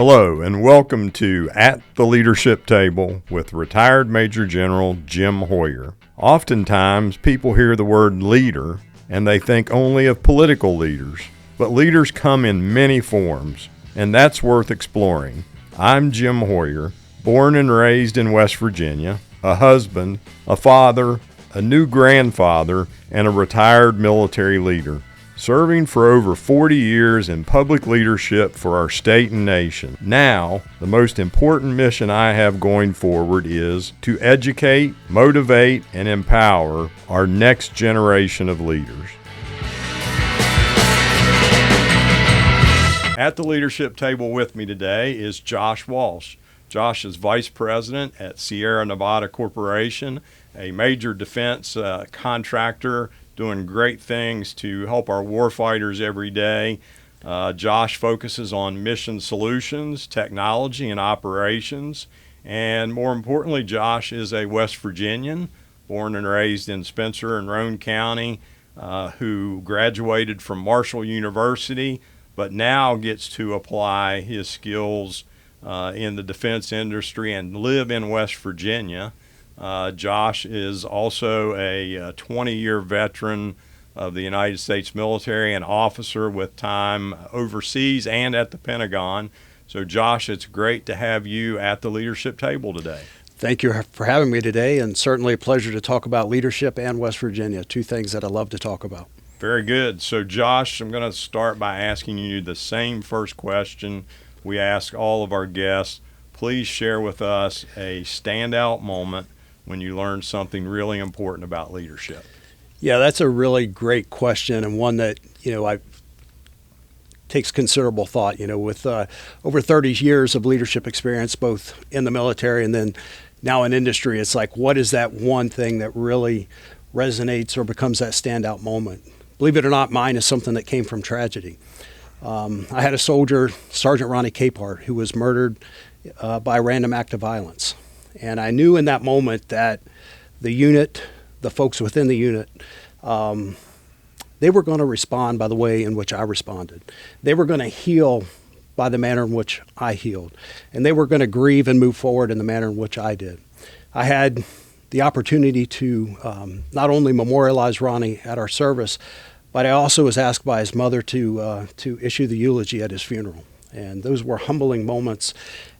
Hello and welcome to At the Leadership Table with retired Major General Jim Hoyer. Oftentimes people hear the word leader and they think only of political leaders, but leaders come in many forms, and that's worth exploring. I'm Jim Hoyer, born and raised in West Virginia, a husband, a father, a new grandfather, and a retired military leader, serving for over 40 years in public leadership for our state and nation. Now, the most important mission I have going forward is to educate, motivate, and empower our next generation of leaders. At the leadership table with me today is Josh Walsh. Josh is Vice President at Sierra Nevada Corporation, a major defense contractor doing great things to help our warfighters every day. Josh focuses on mission solutions, technology, and operations. And more importantly, Josh is a West Virginian, born and raised in Spencer and Roane County, who graduated from Marshall University, but now gets to apply his skills in the defense industry and live in West Virginia. Josh is also a 20-year veteran of the United States military, an officer with time overseas and at the Pentagon. So, Josh, it's great to have you at the leadership table today. Thank you for having me today, and certainly a pleasure to talk about leadership and West Virginia, two things that I love to talk about. Very good. So, Josh, I'm going to start by asking you the same first question we ask all of our guests. Please share with us a standout moment when you learned something really important about leadership. Yeah, that's a really great question, and one that, takes considerable thought. With over 30 years of leadership experience, both in the military and then now in industry, it's like, what is that one thing that really resonates or becomes that standout moment? Believe it or not, mine is something that came from tragedy. I had a soldier, Sergeant Ronnie Capehart, who was murdered by a random act of violence. And I knew in that moment that the unit, the folks within the unit, they were going to respond by the way in which I responded. They were going to heal by the manner in which I healed. And they were going to grieve and move forward in the manner in which I did. I had the opportunity to not only memorialize Ronnie at our service, but I also was asked by his mother to issue the eulogy at his funeral. And those were humbling moments.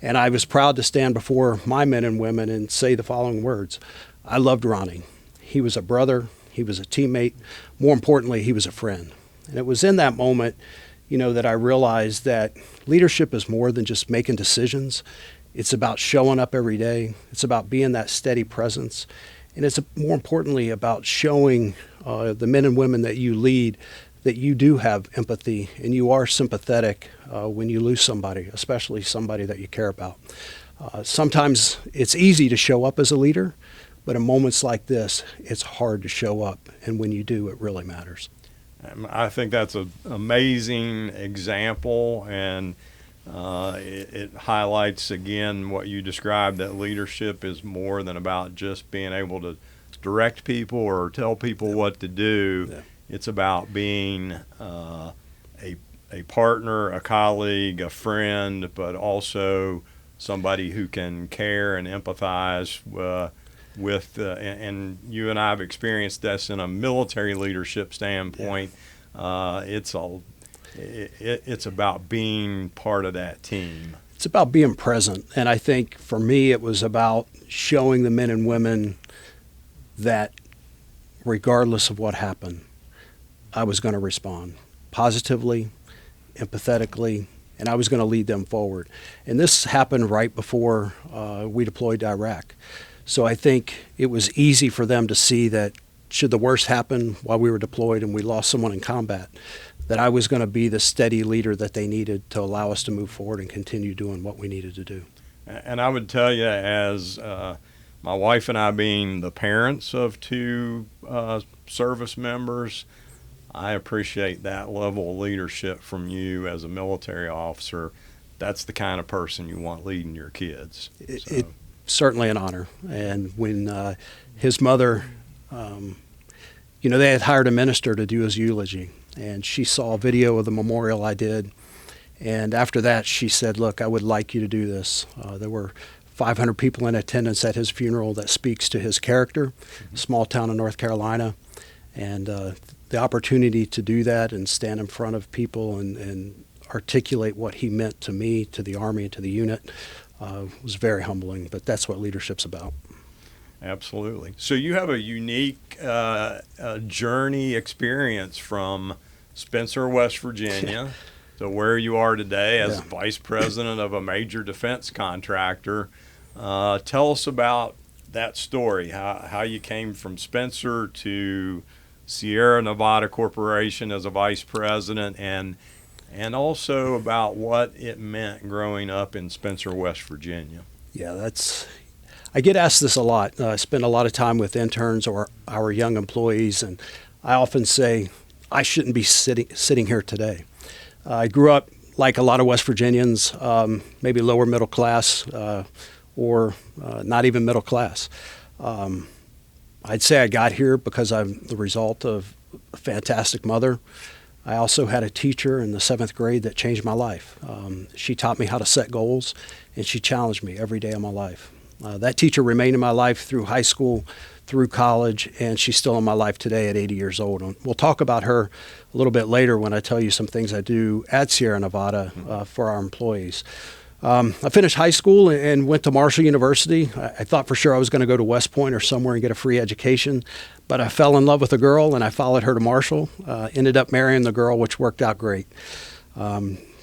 And I was proud to stand before my men and women and say the following words. I loved Ronnie. He was a brother. He was a teammate. More importantly, he was a friend. And it was in that moment, that I realized that leadership is more than just making decisions. It's about showing up every day. It's about being that steady presence. And it's more importantly about showing the men and women that you lead that you do have empathy and you are sympathetic when you lose somebody, especially somebody that you care about. Sometimes it's easy to show up as a leader, but in moments like this, it's hard to show up. And when you do, it really matters. I think that's an amazing example, and it highlights again what you described, that leadership is more than about just being able to direct people or tell people what to do. Yeah. It's about being a partner, a colleague, a friend, but also somebody who can care and empathize with. And you and I have experienced this in a military leadership standpoint. Yeah. It's about being part of that team. It's about being present. And I think for me, it was about showing the men and women that regardless of what happened, I was going to respond positively, empathetically, and I was going to lead them forward. And this happened right before we deployed to Iraq. So I think it was easy for them to see that should the worst happen while we were deployed and we lost someone in combat, that I was going to be the steady leader that they needed to allow us to move forward and continue doing what we needed to do. And I would tell you, as my wife and I being the parents of two service members, I appreciate that level of leadership from you as a military officer. That's the kind of person you want leading your kids. It's certainly an honor. And when his mother, they had hired a minister to do his eulogy, and she saw a video of the memorial I did, And after that, she said, look, I would like you to do this. There were 500 people in attendance at his funeral. That speaks to his character, small town in North Carolina. And the opportunity to do that and stand in front of people and articulate what he meant to me, to the Army, and to the unit was very humbling. But that's what leadership's about. Absolutely. So you have a unique journey experience from Spencer, West Virginia, to where you are today as vice president of a major defense contractor. Tell us about that story, how you came from Spencer to Sierra Nevada Corporation as a vice president, and also about what it meant growing up in Spencer, West Virginia. Yeah, I get asked this a lot. I spend a lot of time with interns or our young employees, and I often say, I shouldn't be sitting here today. I grew up like a lot of West Virginians, maybe lower middle class or not even middle class. I'd say I got here because I'm the result of a fantastic mother. I also had a teacher in the 7th grade that changed my life. She taught me how to set goals, and she challenged me every day of my life. That teacher remained in my life through high school, through college, and she's still in my life today at 80 years old. And we'll talk about her a little bit later when I tell you some things I do at Sierra Nevada for our employees. I finished high school and went to Marshall University. I thought for sure I was going to go to West Point or somewhere and get a free education, but I fell in love with a girl and I followed her to Marshall, ended up marrying the girl, which worked out great.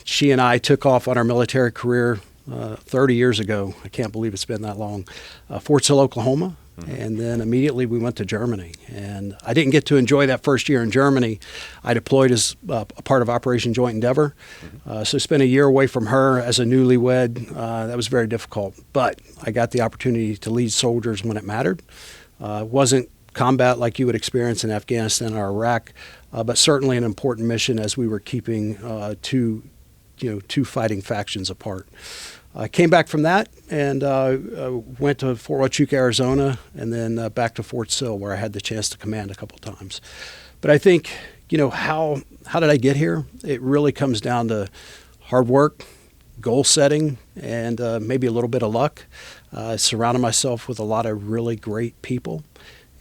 She and I took off on our military career 30 years ago. I can't believe it's been that long. Fort Sill, Oklahoma. And then immediately we went to Germany. And I didn't get to enjoy that first year in Germany. I deployed as a part of Operation Joint Endeavor. So spent a year away from her as a newlywed. That was very difficult. But I got the opportunity to lead soldiers when it mattered. It wasn't combat like you would experience in Afghanistan or Iraq, but certainly an important mission as we were keeping two fighting factions apart. I came back from that and went to Fort Huachuca, Arizona, and then back to Fort Sill, where I had the chance to command a couple times. But I think, how did I get here? It really comes down to hard work, goal setting, and maybe a little bit of luck. I surrounded myself with a lot of really great people,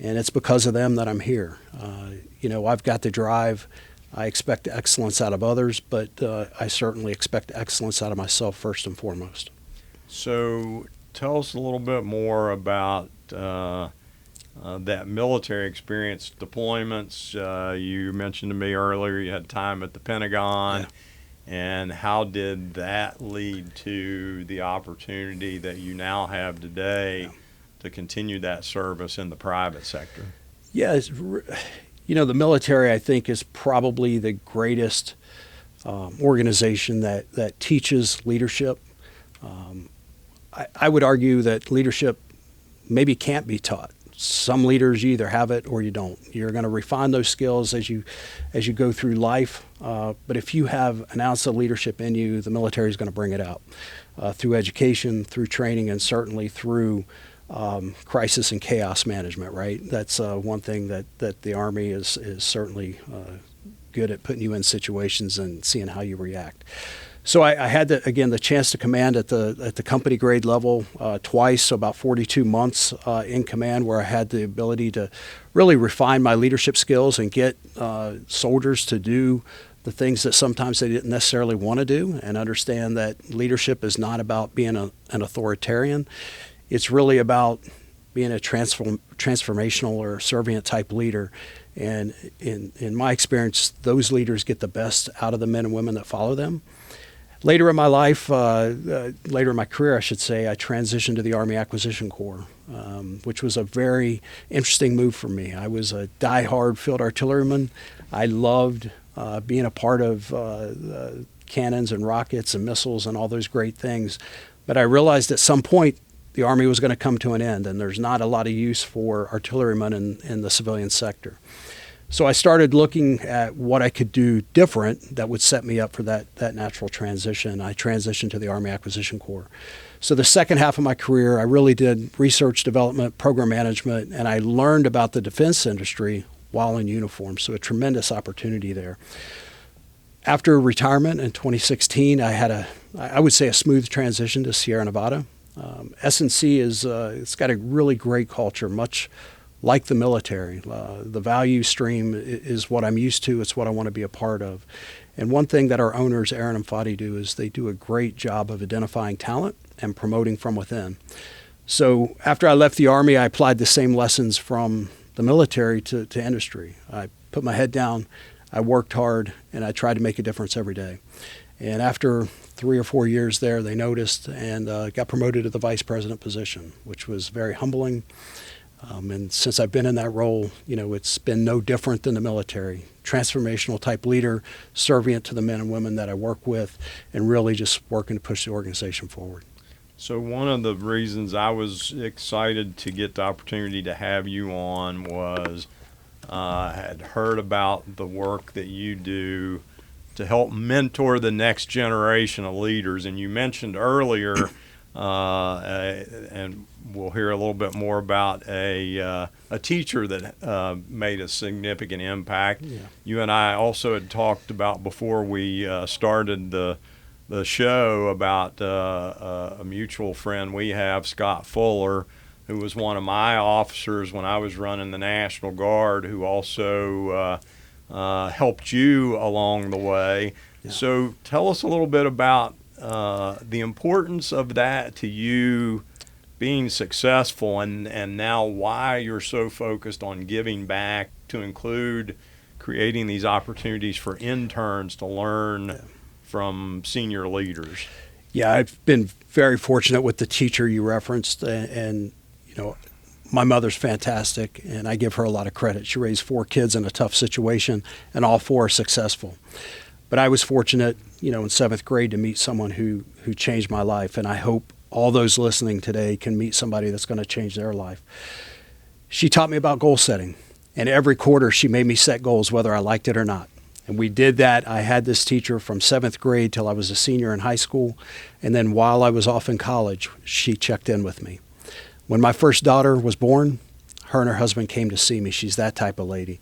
and it's because of them that I'm here. I've got the drive. I expect excellence out of others, but I certainly expect excellence out of myself first and foremost. So tell us a little bit more about that military experience, deployments. You mentioned to me earlier you had time at the Pentagon, and how did that lead to the opportunity that you now have today to continue that service in the private sector? Yeah, the military, I think, is probably the greatest organization that teaches leadership. I would argue that leadership maybe can't be taught. Some leaders, you either have it or you don't. You're going to refine those skills as you go through life. But if you have an ounce of leadership in you, the military is going to bring it out through education, through training, and certainly through crisis and chaos management, right? That's one thing that the Army is certainly good at, putting you in situations and seeing how you react. So I had, the chance to command at the company grade level twice, so about 42 months in command, where I had the ability to really refine my leadership skills and get soldiers to do the things that sometimes they didn't necessarily want to do, and understand that leadership is not about being an authoritarian. It's really about being a transformational or servient type leader. And in my experience, those leaders get the best out of the men and women that follow them. Later in my life, later in my career, I should say, I transitioned to the Army Acquisition Corps, which was a very interesting move for me. I was a die-hard field artilleryman. I loved being a part of cannons and rockets and missiles and all those great things. But I realized at some point the Army was going to come to an end, and there's not a lot of use for artillerymen in the civilian sector. So I started looking at what I could do different that would set me up for that natural transition. I transitioned to the Army Acquisition Corps. So the second half of my career, I really did research development, program management, and I learned about the defense industry while in uniform. So a tremendous opportunity there. After retirement in 2016, I had I would say a smooth transition to Sierra Nevada. S&C it's got a really great culture, much like the military. The value stream is what I'm used to. It's what I want to be a part of. And one thing that our owners, Aaron and Fadi, do is they do a great job of identifying talent and promoting from within. So after I left the Army, I applied the same lessons from the military to industry. I put my head down, I worked hard, and I tried to make a difference every day. And after 3 or 4 years there, they noticed and got promoted to the vice president position, which was very humbling. And since I've been in that role, it's been no different than the military. Transformational type leader, servient to the men and women that I work with, and really just working to push the organization forward. So one of the reasons I was excited to get the opportunity to have you on was I had heard about the work that you do to help mentor the next generation of leaders. And you mentioned earlier, and we'll hear a little bit more about a teacher that made a significant impact. Yeah. You and I also had talked about before we started the show about a mutual friend we have, Scott Fuller, who was one of my officers when I was running the National Guard, who also helped you along the way. Yeah. So tell us a little bit about the importance of that to you being successful, and now why you're so focused on giving back to include creating these opportunities for interns to learn from senior leaders. Yeah, I've been very fortunate with the teacher you referenced, and my mother's fantastic, and I give her a lot of credit. She raised 4 kids in a tough situation, and all 4 are successful. But I was fortunate, in 7th grade to meet someone who changed my life, and I hope all those listening today can meet somebody that's going to change their life. She taught me about goal setting, and every quarter she made me set goals whether I liked it or not. And we did that. I had this teacher from 7th grade till I was a senior in high school, and then while I was off in college, she checked in with me. When my first daughter was born, her and her husband came to see me. She's that type of lady.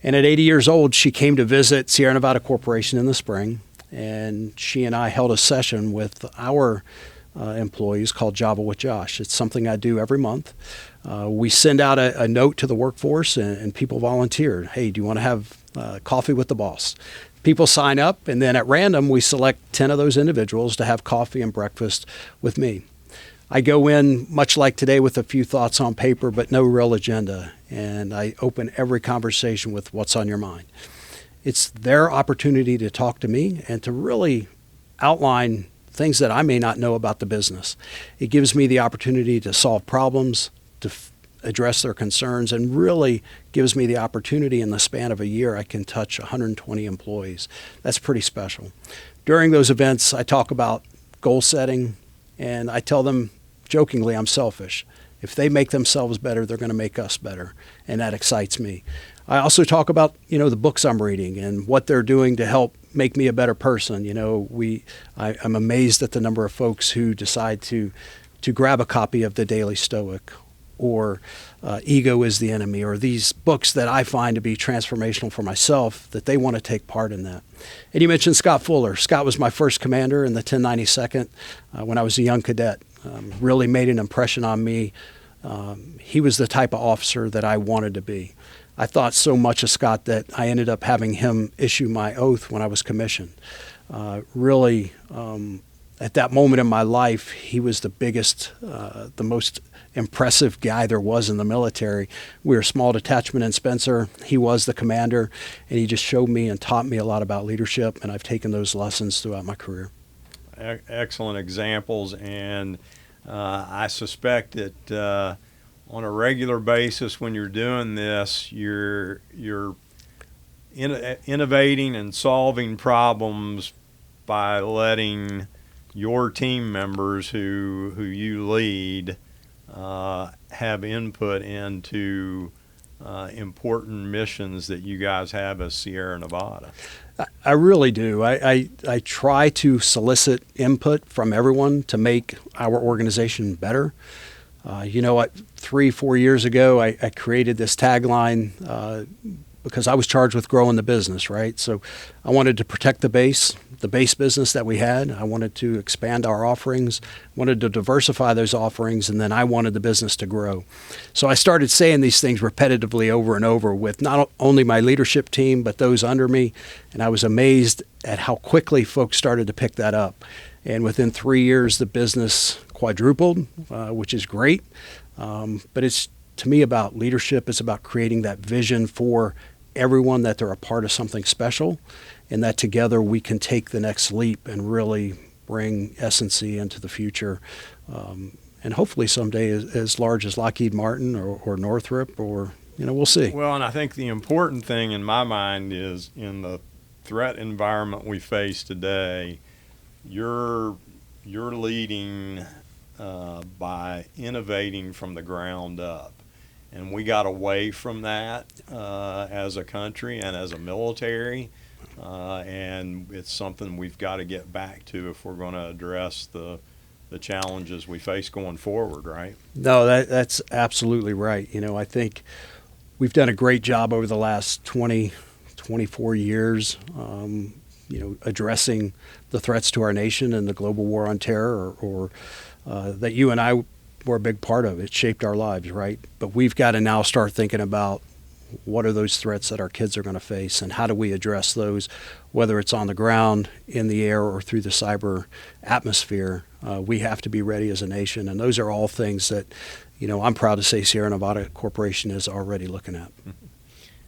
And at 80 years old, she came to visit Sierra Nevada Corporation in the spring, and she and I held a session with our employees called Java with Josh. It's something I do every month. We send out a note to the workforce, and people volunteered. Hey, do you want to have coffee with the boss? People sign up, and then at random, we select 10 of those individuals to have coffee and breakfast with me. I go in, much like today, with a few thoughts on paper, but no real agenda. And I open every conversation with what's on your mind. It's their opportunity to talk to me and to really outline things that I may not know about the business. It gives me the opportunity to solve problems, to address their concerns, and really gives me the opportunity in the span of a year I can touch 120 employees. That's pretty special. During those events, I talk about goal setting, and I tell them jokingly I'm selfish. If they make themselves better, they're going to make us better, and that excites me. I also talk about, the books I'm reading and what they're doing to help make me a better person. I'm amazed at the number of folks who decide to grab a copy of The Daily Stoic or Ego is the Enemy, or these books that I find to be transformational for myself, that they want to take part in that. And you mentioned Scott Fuller. Scott was my first commander in the 1092nd when I was a young cadet. Really made an impression on me. He was the type of officer that I wanted to be. I thought so much of Scott that I ended up having him issue my oath when I was commissioned. Really, at that moment in my life, he was the biggest, the most impressive guy there was in the military. We were a small detachment in Spencer. He was the commander, and he just showed me and taught me a lot about leadership, and I've taken those lessons throughout my career. Excellent examples, and I suspect that on a regular basis when you're doing this, you're innovating and solving problems by letting your team members who you lead have input into important missions that you guys have as Sierra Nevada. I really do. I try to solicit input from everyone to make our organization better. 3-4 years ago, I created this tagline, because I was charged with growing the business, right? So I wanted to protect the base business that we had. I wanted to expand our offerings, wanted to diversify those offerings, and then I wanted the business to grow. So I started saying these things repetitively over and over with not only my leadership team, but those under me. And I was amazed at how quickly folks started to pick that up. And within 3 years, the business quadrupled, which is great. But it's, to me, about leadership. It's about creating that vision for everyone that they're a part of something special, and that together we can take the next leap and really bring S&C into the future, and hopefully someday as large as Lockheed Martin or Northrop, or we'll see. Well, and I think the important thing in my mind is, in the threat environment we face today, you're leading by innovating from the ground up. And we got away from that as a country and as a military, and it's something we've got to get back to if we're going to address the challenges we face going forward, right? No, that's absolutely right. I think we've done a great job over the last 24 years, addressing the threats to our nation and the global war on terror, or that you and I were a big part of. It shaped our lives, right? But we've got to now start thinking about what are those threats that our kids are going to face, and how do we address those, whether it's on the ground, in the air, or through the cyber atmosphere. We have to be ready as a nation, and those are all things that, I'm proud to say Sierra Nevada Corporation is already looking at.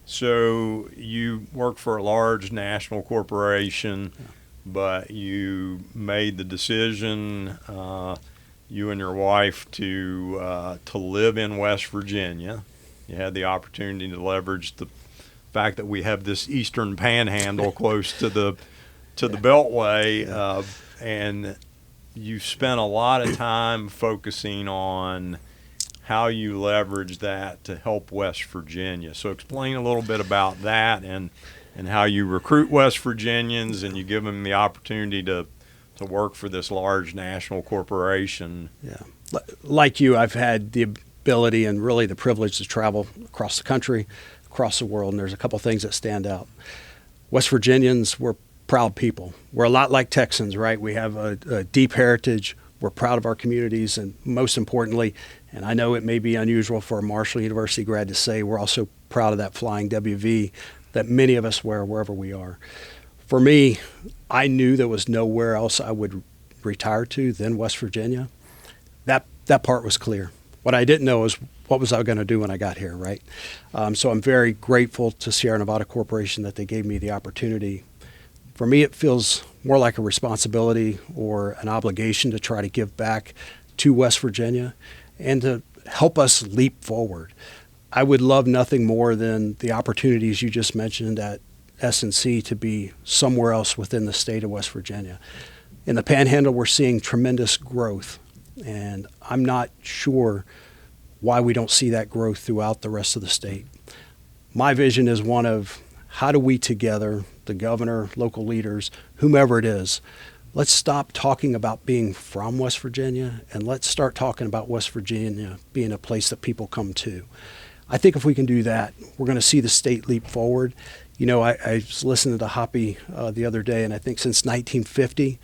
So you work for a large national corporation, but you made the decision, you and your wife, to live in West Virginia. You had the opportunity to leverage the fact that we have this eastern panhandle close to the Beltway, and you spent a lot of time focusing on how you leverage that to help West Virginia. So explain a little bit about that, and how you recruit West Virginians and you give them the opportunity to work for this large national corporation. Yeah. Like you, I've had the ability and really the privilege to travel across the country, across the world, and there's a couple things that stand out. West Virginians, we're proud people. We're a lot like Texans, right? We have a deep heritage. We're proud of our communities, and most importantly, and I know it may be unusual for a Marshall University grad to say, we're also proud of that flying WV that many of us wear wherever we are. For me, I knew there was nowhere else I would retire to than West Virginia. That part was clear. What I didn't know is what was I going to do when I got here, right? So I'm very grateful to Sierra Nevada Corporation that they gave me the opportunity. For me, it feels more like a responsibility or an obligation to try to give back to West Virginia and to help us leap forward. I would love nothing more than the opportunities you just mentioned at S&C to be somewhere else within the state of West Virginia. In the Panhandle, we're seeing tremendous growth, and I'm not sure why we don't see that growth throughout the rest of the state. My vision is one of, how do we together, the governor, local leaders, whomever it is, let's stop talking about being from West Virginia, and let's start talking about West Virginia being a place that people come to. I think if we can do that, we're going to see the state leap forward. I was listening to Hoppy the other day, and I think since 1950,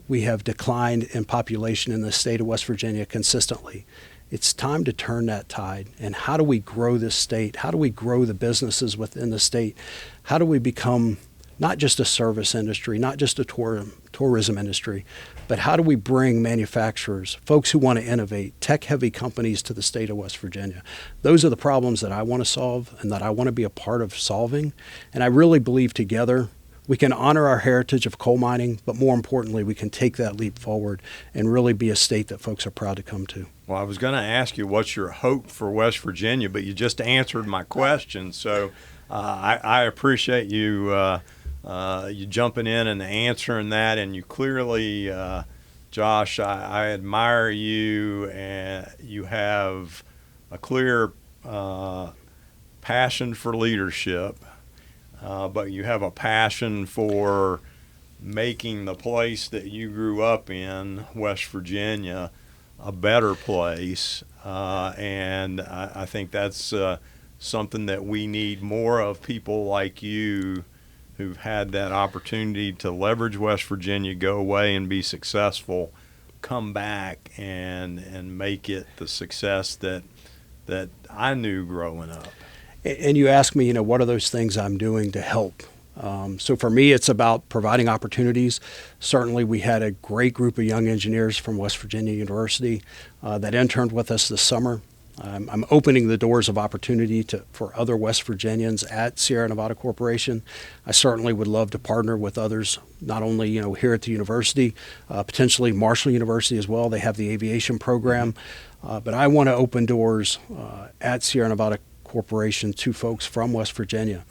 we have declined in population in the state of West Virginia consistently. It's time to turn that tide. And how do we grow this state? How do we grow the businesses within the state? How do we become not just a service industry, not just a tourism industry, but how do we bring manufacturers, folks who want to innovate, tech-heavy companies to the state of West Virginia? Those are the problems that I want to solve and that I want to be a part of solving. And I really believe together we can honor our heritage of coal mining, but more importantly, we can take that leap forward and really be a state that folks are proud to come to. Well, I was going to ask you what's your hope for West Virginia, but you just answered my question. So I appreciate you you jumping in and answering that, and you clearly, Josh, I admire you, and you have a clear passion for leadership, but you have a passion for making the place that you grew up in, West Virginia, a better place, and I think that's something that we need more of, people like you who've had that opportunity to leverage West Virginia, go away and be successful, come back and make it the success that I knew growing up. And you ask me, what are those things I'm doing to help? So for me, it's about providing opportunities. Certainly, we had a great group of young engineers from West Virginia University that interned with us this summer. I'm opening the doors of opportunity for other West Virginians at Sierra Nevada Corporation. I certainly would love to partner with others, not only here at the university, potentially Marshall University as well. They have the aviation program, but I want to open doors at Sierra Nevada Corporation to folks from West Virginia.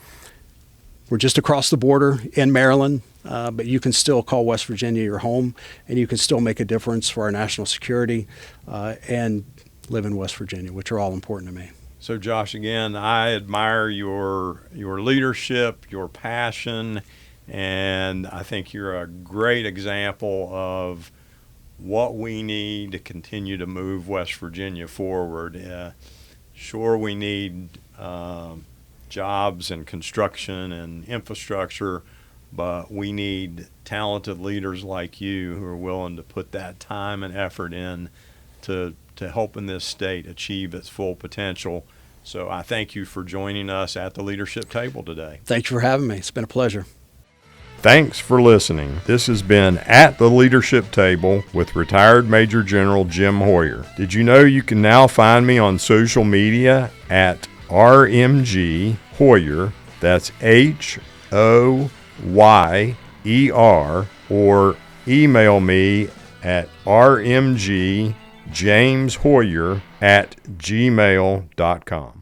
We're just across the border in Maryland, but you can still call West Virginia your home, and you can still make a difference for our national security and live in West Virginia, which are all important to me. So, Josh, again, I admire your leadership, your passion, and I think you're a great example of what we need to continue to move West Virginia forward. Sure, we need jobs and construction and infrastructure, but we need talented leaders like you who are willing to put that time and effort in to helping this state achieve its full potential. So I thank you for joining us at the leadership table today. Thank you for having me. It's been a pleasure. Thanks for listening. This has been At the Leadership Table with retired Major General Jim Hoyer. Did you know you can now find me on social media at RMG Hoyer? That's HOYER, or email me at rmgjameshoyer@gmail.com.